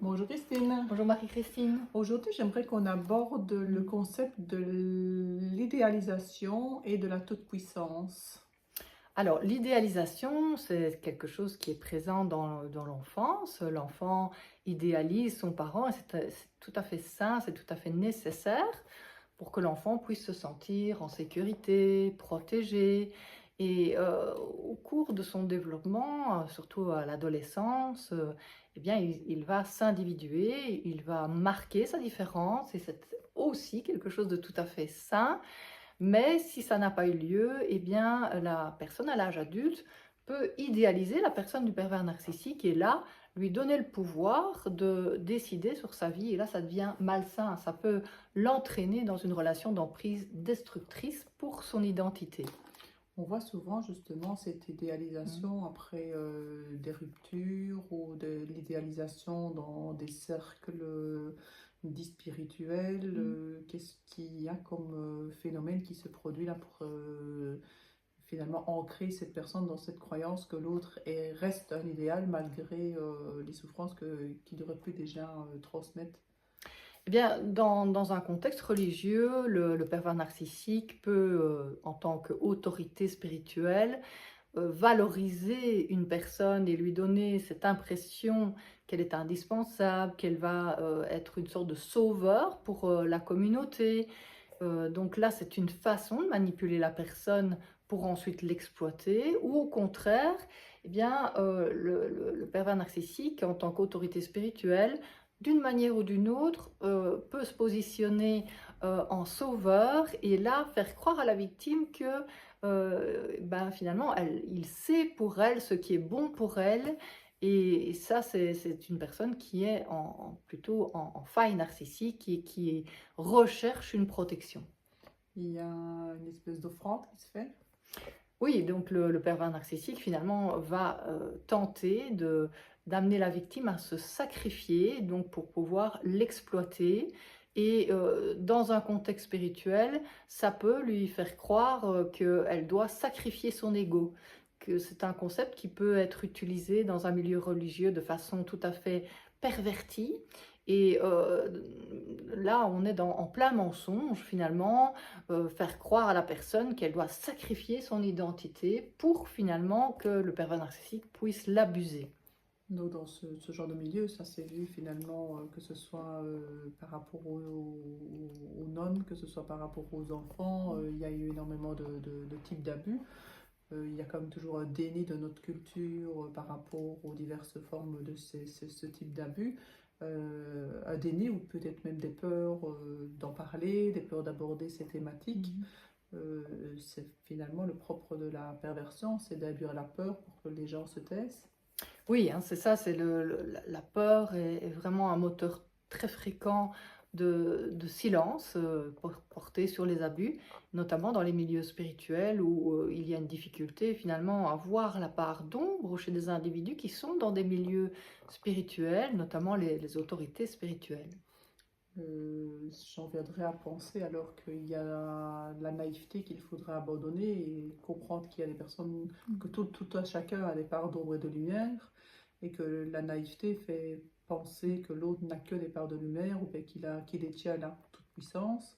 Bonjour Christine. Bonjour Marie-Christine. Aujourd'hui, j'aimerais qu'on aborde le concept de l'idéalisation et de la toute-puissance. Alors, l'idéalisation, c'est quelque chose qui est présent dans l'enfance. L'enfant idéalise son parent et c'est tout à fait sain, c'est tout à fait nécessaire pour que l'enfant puisse se sentir en sécurité, protégé. Et au cours de son développement, surtout à l'adolescence, eh bien, il va s'individuer, il va marquer sa différence et c'est aussi quelque chose de tout à fait sain. Mais si ça n'a pas eu lieu, eh bien, la personne à l'âge adulte peut idéaliser la personne du pervers narcissique et là, lui donner le pouvoir de décider sur sa vie. Et là, ça devient malsain. Ça peut l'entraîner dans une relation d'emprise destructrice pour son identité. On voit souvent justement cette Mm. idéalisation après des ruptures ou de l'idéalisation dans des cercles dits spirituels. Mm. Qu'est-ce qu'il y a comme phénomène qui se produit là pour finalement ancrer cette personne dans cette croyance que l'autre reste un idéal malgré les souffrances qu'il aurait pu déjà transmettre? Eh bien, dans un contexte religieux, le pervers narcissique peut, en tant qu'autorité spirituelle, valoriser une personne et lui donner cette impression qu'elle est indispensable, qu'elle va être une sorte de sauveur pour la communauté. Donc là, c'est une façon de manipuler la personne pour ensuite l'exploiter, ou au contraire, eh bien, le pervers narcissique, en tant qu'autorité spirituelle, d'une manière ou d'une autre, peut se positionner en sauveur et là faire croire à la victime que ben, finalement, il sait pour elle ce qui est bon pour elle. Et ça, c'est une personne qui est plutôt en faille narcissique et qui recherche une protection. Il y a une espèce d'offrande qui se fait. Oui, donc le pervers narcissique, finalement, va tenter d'amener la victime à se sacrifier, donc pour pouvoir l'exploiter. Et dans un contexte spirituel, ça peut lui faire croire qu'elle doit sacrifier son ego, que c'est un concept qui peut être utilisé dans un milieu religieux de façon tout à fait pervertie. Et là, on est en plein mensonge, finalement, faire croire à la personne qu'elle doit sacrifier son identité pour finalement que le pervers narcissique puisse l'abuser. Donc dans ce genre de milieu, ça s'est vu finalement que ce soit par rapport aux nonnes, que ce soit par rapport aux enfants, il y a eu énormément de types d'abus. Il y a quand même toujours un déni de notre culture par rapport aux diverses formes de ce type d'abus. Un déni ou peut-être même des peurs d'en parler, des peurs d'aborder ces thématiques. Mhm. C'est finalement le propre de la perversion, c'est d'induire la peur pour que les gens se taisent. Oui, hein, c'est ça, c'est la peur est vraiment un moteur très fréquent de silence porté sur les abus, notamment dans les milieux spirituels où il y a une difficulté finalement à voir la part d'ombre chez des individus qui sont dans des milieux spirituels, notamment les autorités spirituelles. J'en viendrais à penser alors qu'il y a la naïveté qu'il faudrait abandonner et comprendre qu'il y a des personnes, que tout un chacun a des parts d'ombre et de lumière, et que la naïveté fait penser que l'autre n'a que des parts de lumière ou bien qu'il détient la toute-puissance,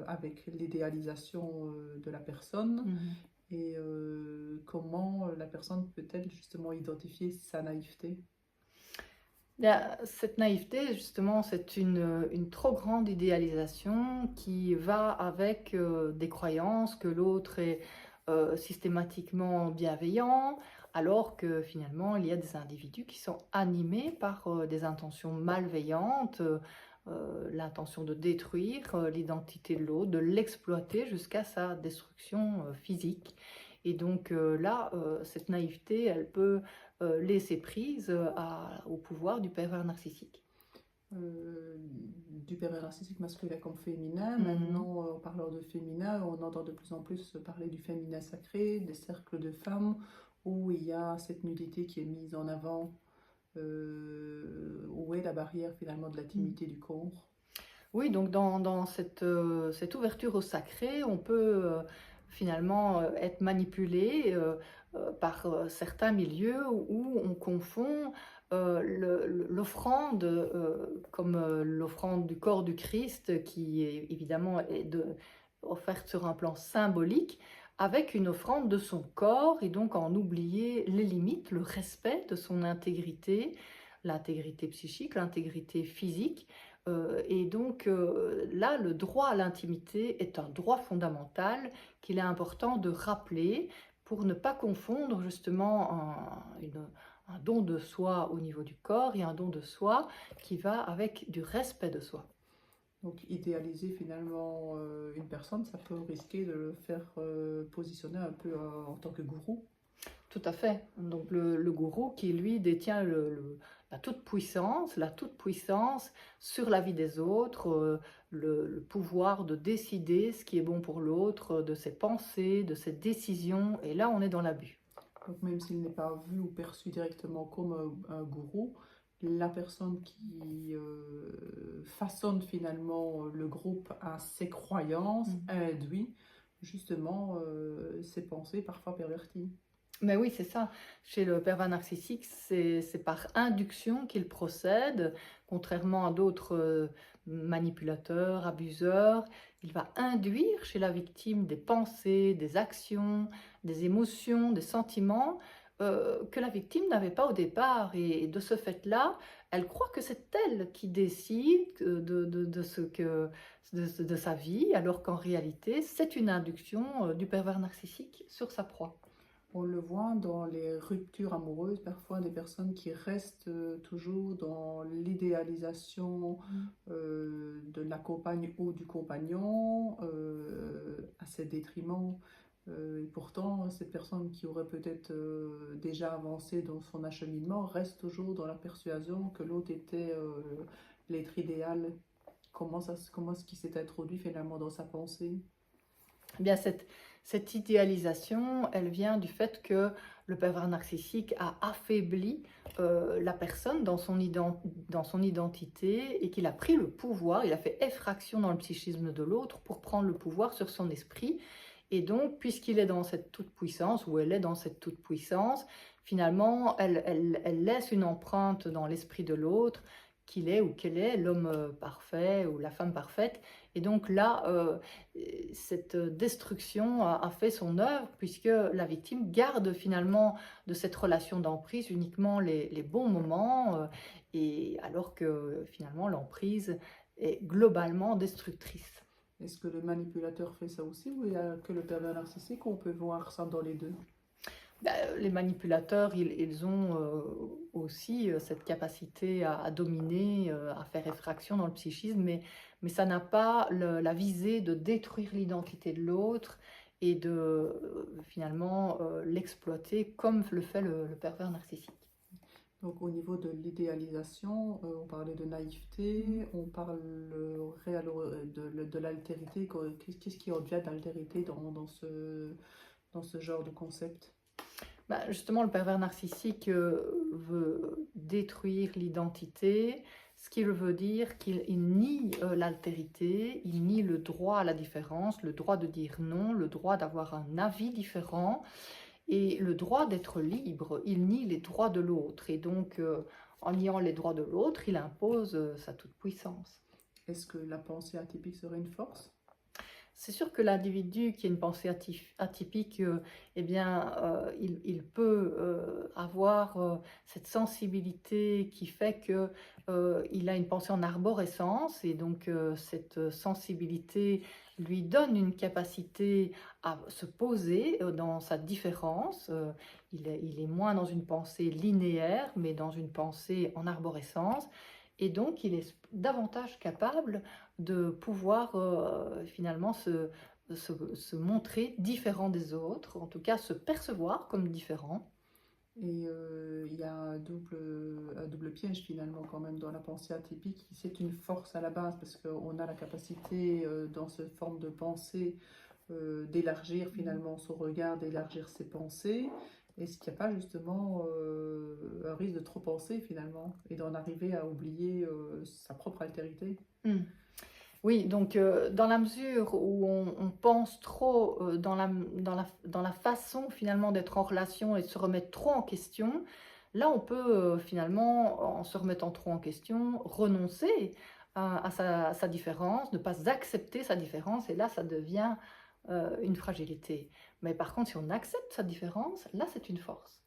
avec l'idéalisation de la personne, Mhm. et comment la personne peut-elle justement identifier sa naïveté. Bien, cette naïveté, justement, c'est une trop grande idéalisation qui va avec des croyances que l'autre est systématiquement bienveillant, alors que finalement, il y a des individus qui sont animés par des intentions malveillantes, l'intention de détruire l'identité de l'autre, de l'exploiter jusqu'à sa destruction physique. Et donc là, cette naïveté, elle peut laisser prise au pouvoir du pervers narcissique. Du pervers narcissique masculin comme féminin. Mhm. Maintenant, en parlant de féminin, on entend de plus en plus parler du féminin sacré, des cercles de femmes, où il y a cette nudité qui est mise en avant, où est la barrière finalement de l'intimité du corps. Oui, donc dans cette ouverture au sacré, on peut finalement être manipulé par certains milieux où on confond l'offrande, comme l'offrande du corps du Christ, qui est évidemment offerte sur un plan symbolique, avec une offrande de son corps, et donc en oublier les limites, le respect de son intégrité, l'intégrité psychique, l'intégrité physique. Et donc là, le droit à l'intimité est un droit fondamental qu'il est important de rappeler pour ne pas confondre justement un don de soi au niveau du corps et un don de soi qui va avec du respect de soi. Donc idéaliser finalement une personne, ça peut risquer de le faire positionner un peu en tant que gourou. Tout à fait. Donc le gourou qui, lui, détient la toute-puissance sur la vie des autres, le pouvoir de décider ce qui est bon pour l'autre, de ses pensées, de ses décisions. Et là, on est dans l'abus. Donc même s'il n'est pas vu ou perçu directement comme un gourou, la personne qui façonne finalement le groupe à ses croyances induit justement ses pensées parfois perverties. Mais oui, c'est ça. Chez le pervers narcissique, c'est par induction qu'il procède, contrairement à d'autres manipulateurs, abuseurs. Il va induire chez la victime des pensées, des actions, des émotions, des sentiments que la victime n'avait pas au départ. Et de ce fait-là, elle croit que c'est elle qui décide de sa vie, alors qu'en réalité, c'est une induction du pervers narcissique sur sa proie. On le voit dans les ruptures amoureuses, parfois des personnes qui restent toujours dans l'idéalisation de la compagne ou du compagnon, à ses détriments. Et pourtant, cette personne qui aurait peut-être déjà avancé dans son acheminement reste toujours dans la persuasion que l'autre était l'être idéal. Comment est-ce qu'il s'est introduit finalement dans sa pensée? Eh bien, cette idéalisation, elle vient du fait que le pervers narcissique a affaibli la personne dans son identité et qu'il a pris le pouvoir, il a fait effraction dans le psychisme de l'autre pour prendre le pouvoir sur son esprit. Et donc, puisqu'il est dans cette toute-puissance, ou elle est dans cette toute-puissance, finalement, elle laisse une empreinte dans l'esprit de l'autre, qu'il est ou qu'elle est l'homme parfait ou la femme parfaite. Et donc là, cette destruction a fait son œuvre, puisque la victime garde finalement de cette relation d'emprise uniquement les bons moments, et alors que finalement l'emprise est globalement destructrice. Est-ce que le manipulateur fait ça aussi ou il n'y a que le pervers narcissique ou on peut voir ça dans les deux? Les manipulateurs, ils ont aussi cette capacité à dominer, à faire effraction dans le psychisme, mais ça n'a pas la visée de détruire l'identité de l'autre et de finalement l'exploiter comme le fait le pervers narcissique. Donc au niveau de l'idéalisation, on parlait de naïveté, on parle de l'altérité. Qu'est-ce qui obvient d'altérité dans ce genre de concept? Justement, le pervers narcissique veut détruire l'identité, ce qui veut dire qu'il nie l'altérité, il nie le droit à la différence, le droit de dire non, le droit d'avoir un avis différent et le droit d'être libre. Il nie les droits de l'autre et donc, en niant les droits de l'autre, il impose sa toute-puissance. Est-ce que la pensée atypique serait une force? C'est sûr que l'individu qui a une pensée atypique, eh bien, il peut avoir cette sensibilité qui fait qu'il a une pensée en arborescence et donc cette sensibilité lui donne une capacité à se poser dans sa différence. Il est moins dans une pensée linéaire, mais dans une pensée en arborescence. Et donc, il est davantage capable de pouvoir finalement se montrer différent des autres, en tout cas se percevoir comme différent. Et il y a un double piège finalement quand même dans la pensée atypique. C'est une force à la base parce qu'on a la capacité dans cette forme de pensée d'élargir finalement son regard, d'élargir ses pensées. Est-ce qu'il n'y a pas justement un risque de trop penser finalement et d'en arriver à oublier sa propre altérité? Oui, donc dans la mesure où on pense trop dans la façon finalement d'être en relation et de se remettre trop en question, là on peut finalement, en se remettant trop en question, renoncer à sa différence, ne pas accepter sa différence, et là ça devient une fragilité. Mais par contre, si on accepte sa différence, là c'est une force.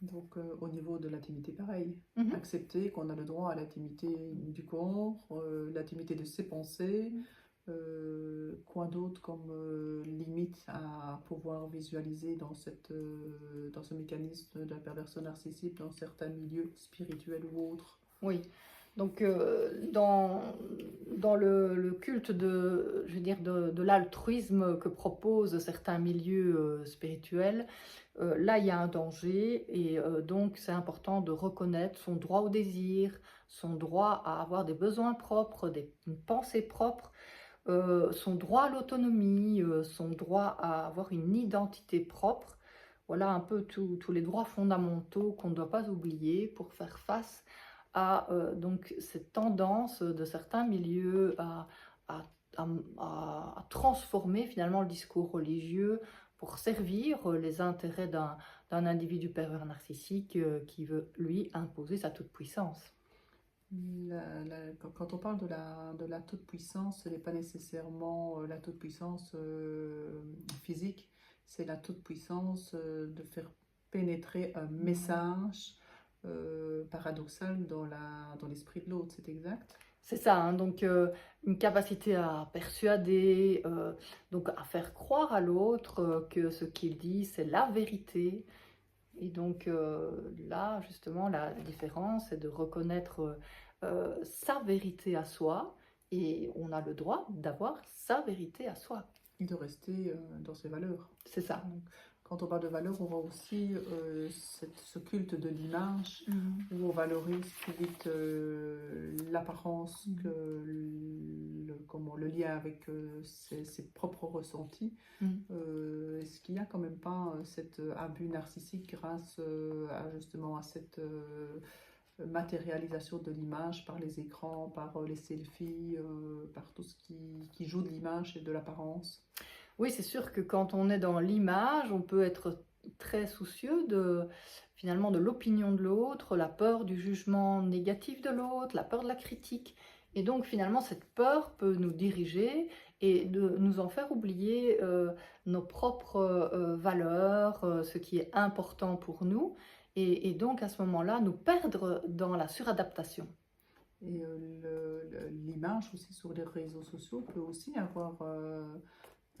Donc, au niveau de l'intimité, pareil. Mhm. Accepter qu'on a le droit à l'intimité du corps, l'intimité de ses pensées. Quoi d'autre comme limite à pouvoir visualiser dans ce mécanisme de la perversion narcissique dans certains milieux spirituels ou autres? Oui, donc dans le culte de, je veux dire, de l'altruisme que proposent certains milieux spirituels, là il y a un danger et donc c'est important de reconnaître son droit au désir, son droit à avoir des besoins propres, une pensée propre, son droit à l'autonomie, son droit à avoir une identité propre. Voilà un peu tous les droits fondamentaux qu'on ne doit pas oublier pour faire face à donc cette tendance de certains milieux à, à transformer finalement le discours religieux pour servir les intérêts d'un individu pervers narcissique qui veut lui imposer sa toute-puissance. Quand on parle de la toute-puissance, ce n'est pas nécessairement la toute-puissance physique, c'est la toute-puissance de faire pénétrer un message paradoxal dans l'esprit de l'autre, c'est exact? C'est ça, hein, donc une capacité à persuader, donc à faire croire à l'autre que ce qu'il dit, c'est la vérité. Et donc là, justement, la différence, c'est de reconnaître sa vérité à soi, et on a le droit d'avoir sa vérité à soi. Et de rester dans ses valeurs. C'est ça. Donc, quand on parle de valeurs, on voit aussi ce culte de l'image où on valorise plus vite l'apparence que le lien avec ses propres ressentis. Est-ce qu'il n'y a quand même pas cet abus narcissique grâce justement à cette matérialisation de l'image par les écrans, par les selfies, par tout ce qui joue de l'image et de l'apparence? Oui, c'est sûr que quand on est dans l'image, on peut être très soucieux finalement de l'opinion de l'autre, la peur du jugement négatif de l'autre, la peur de la critique. Et donc finalement, cette peur peut nous diriger et de nous en faire oublier nos propres valeurs, ce qui est important pour nous, et donc à ce moment-là, nous perdre dans la suradaptation. Et l'image aussi sur les réseaux sociaux peut aussi avoir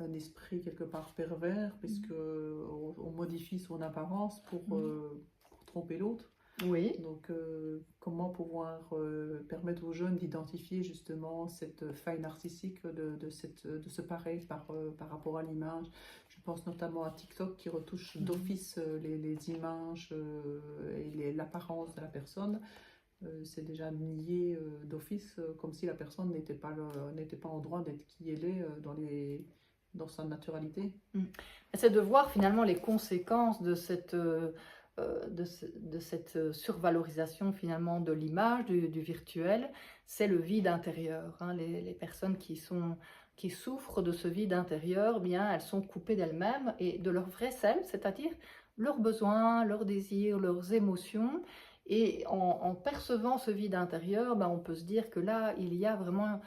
un esprit quelque part pervers, puisque on modifie son apparence pour tromper l'autre. Oui. Donc, comment pouvoir permettre aux jeunes d'identifier justement cette faille narcissique de se parer par rapport à l'image? Je pense notamment à TikTok qui retouche d'office les images et l'apparence de la personne. C'est déjà nié d'office, comme si la personne n'était pas en droit d'être qui elle est dans sa naturalité. C'est de voir finalement les conséquences de cette survalorisation finalement de l'image, du virtuel. C'est le vide intérieur, hein. Les personnes qui souffrent de ce vide intérieur, eh bien, elles sont coupées d'elles-mêmes et de leur vrai self, c'est-à-dire leurs besoins, leurs désirs, leurs émotions. Et en percevant ce vide intérieur, ben, on peut se dire que là, il y a vraiment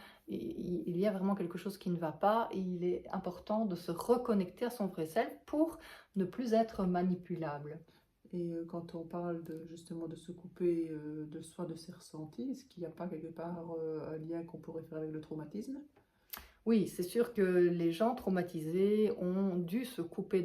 quelque chose qui ne va pas, et il est important de se reconnecter à son vrai self pour ne plus être manipulable. Et quand on parle justement de se couper de soi, de ses ressentis, est-ce qu'il n'y a pas quelque part un lien qu'on pourrait faire avec le traumatisme? Oui, c'est sûr que les gens traumatisés ont dû se couper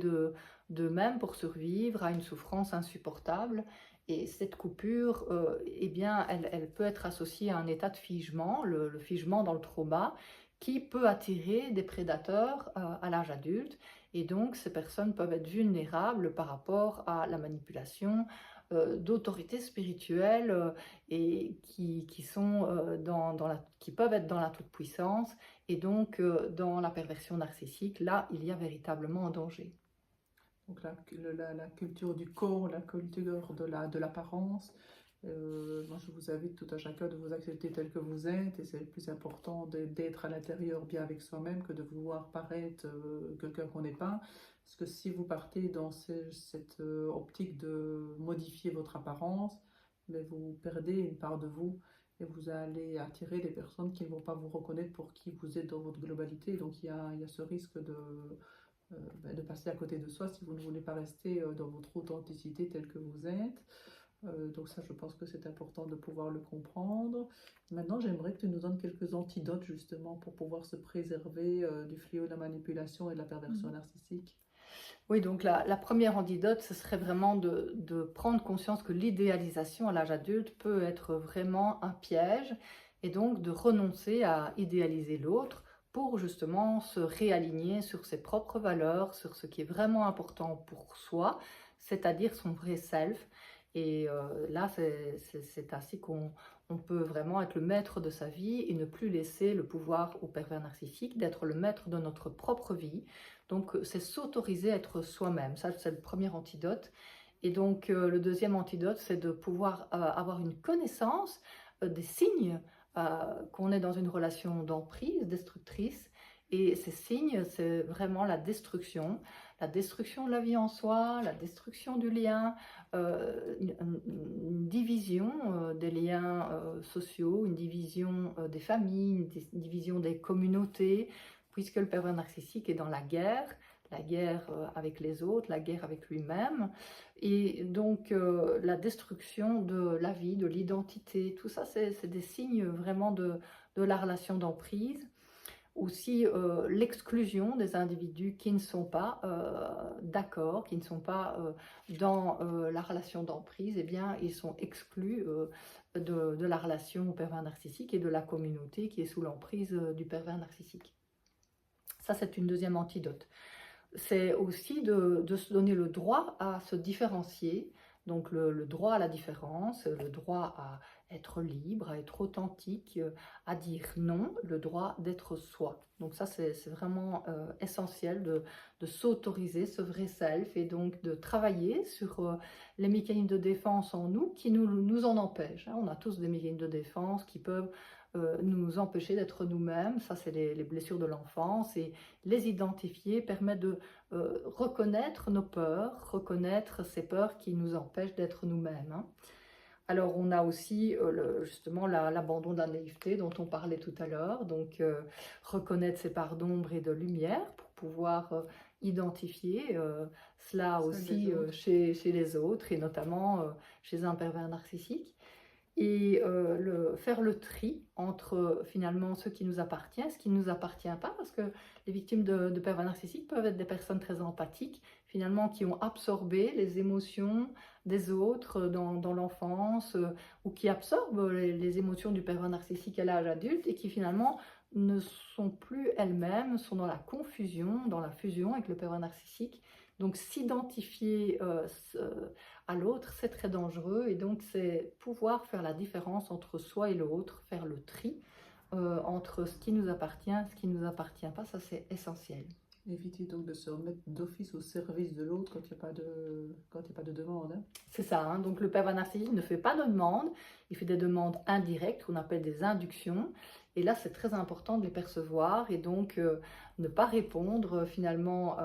d'eux-mêmes pour survivre à une souffrance insupportable. Et cette coupure, eh bien, elle peut être associée à un état de figement, le figement dans le trauma, qui peut attirer des prédateurs à l'âge adulte. Et donc, ces personnes peuvent être vulnérables par rapport à la manipulation d'autorités spirituelles et qui peuvent être dans la toute-puissance. Et donc, dans la perversion narcissique, là, il y a véritablement un danger. Donc la culture du corps, la culture de l'apparence, Moi, je vous invite tout à chacun de vous accepter tel que vous êtes, et c'est le plus important d'être à l'intérieur bien avec soi-même que de vouloir paraître quelqu'un qu'on n'est pas. Parce que si vous partez dans cette optique de modifier votre apparence, mais vous perdez une part de vous et vous allez attirer des personnes qui ne vont pas vous reconnaître pour qui vous êtes dans votre globalité. Donc il y a ce risque de passer à côté de soi si vous ne voulez pas rester dans votre authenticité telle que vous êtes. Donc ça, je pense que c'est important de pouvoir le comprendre. Maintenant, j'aimerais que tu nous donnes quelques antidotes justement pour pouvoir se préserver du fléau de la manipulation et de la perversion narcissique. Oui, donc la première antidote, ce serait vraiment de prendre conscience que l'idéalisation à l'âge adulte peut être vraiment un piège et donc de renoncer à idéaliser l'autre pour justement se réaligner sur ses propres valeurs, sur ce qui est vraiment important pour soi, c'est-à-dire son vrai self. Et là, c'est ainsi qu'on peut vraiment être le maître de sa vie et ne plus laisser le pouvoir au pervers narcissique d'être le maître de notre propre vie. Donc, c'est s'autoriser à être soi-même. Ça, c'est le premier antidote. Et donc, le deuxième antidote, c'est de pouvoir avoir une connaissance des signes qu'on est dans une relation d'emprise destructrice. Et ces signes, c'est vraiment la destruction de la vie en soi, la destruction du lien, une division des liens sociaux, une division des familles, une division des communautés, puisque le pervers narcissique est dans la guerre avec les autres, la guerre avec lui-même, et donc la destruction de la vie, de l'identité, tout ça c'est des signes vraiment de la relation d'emprise. Aussi l'exclusion des individus qui ne sont pas d'accord, qui ne sont pas dans la relation d'emprise, eh bien ils sont exclus de la relation au pervers narcissique et de la communauté qui est sous l'emprise du pervers narcissique. Ça, c'est une deuxième antidote. C'est aussi de se donner le droit à se différencier, donc le droit à la différence, le droit à être libre, à être authentique, à dire non, le droit d'être soi. Donc ça, c'est vraiment essentiel de s'autoriser ce vrai self et donc de travailler sur les mécanismes de défense en nous qui nous en empêchent. On a tous des mécanismes de défense qui peuvent nous empêcher d'être nous-mêmes. Ça, c'est les blessures de l'enfance, et les identifier permet de reconnaître nos peurs, reconnaître ces peurs qui nous empêchent d'être nous-mêmes. Alors, on a aussi justement l'abandon de la naïveté dont on parlait tout à l'heure, donc reconnaître ces parts d'ombre et de lumière pour pouvoir identifier cela aussi chez les autres, et notamment chez un pervers narcissique. Et faire le tri entre finalement ce qui nous appartient et ce qui ne nous appartient pas, parce que les victimes de pervers narcissiques peuvent être des personnes très empathiques, finalement, qui ont absorbé les émotions des autres dans l'enfance, ou qui absorbent les émotions du pervers narcissique à l'âge adulte, et qui finalement ne sont plus elles-mêmes, sont dans la confusion, dans la fusion avec le pervers narcissique. Donc s'identifier à l'autre, c'est très dangereux, et donc c'est pouvoir faire la différence entre soi et l'autre, faire le tri entre ce qui nous appartient, ce qui ne nous appartient pas, ça c'est essentiel. Éviter donc de se remettre d'office au service de l'autre quand il n'y a pas de demande. Hein. C'est ça, hein. Donc le pervers narcissique ne fait pas de demande, il fait des demandes indirectes, qu'on appelle des inductions, et là c'est très important de les percevoir, et donc ne pas répondre finalement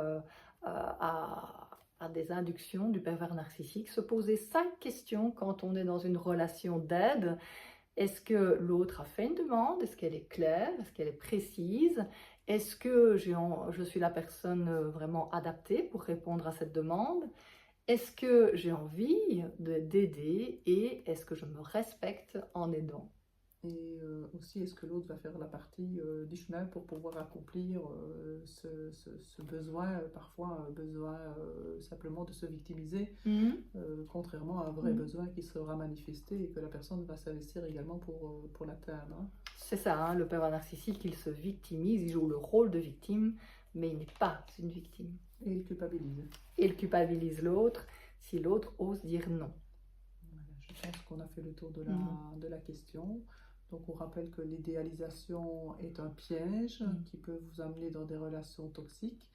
à des inductions du pervers narcissique, se poser 5 questions quand on est dans une relation d'aide. Est-ce que l'autre a fait une demande? Est-ce qu'elle est claire? Est-ce qu'elle est précise? Est-ce que je suis la personne vraiment adaptée pour répondre à cette demande? Est-ce que j'ai envie d'aider, et est-ce que je me respecte en aidant? Et aussi, est-ce que l'autre va faire la partie du chemin pour pouvoir accomplir ce besoin, parfois un besoin simplement de se victimiser, contrairement à un vrai besoin qui sera manifesté et que la personne va s'investir également pour l'atteindre. Hein. C'est ça, hein, le pervers narcissique, il se victimise, il joue le rôle de victime, mais il n'est pas une victime. Et il culpabilise. Et il culpabilise l'autre si l'autre ose dire non. Voilà, je pense qu'on a fait le tour de la question. Donc on rappelle que l'idéalisation est un piège qui peut vous amener dans des relations toxiques.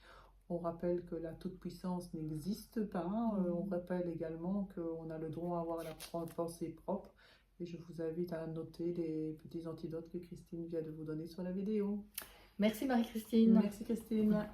On rappelle que la toute-puissance n'existe pas. On rappelle également qu'on a le droit à avoir la pensée propre. Et je vous invite à noter les petits antidotes que Christine vient de vous donner sur la vidéo. Merci Marie-Christine. Merci Christine.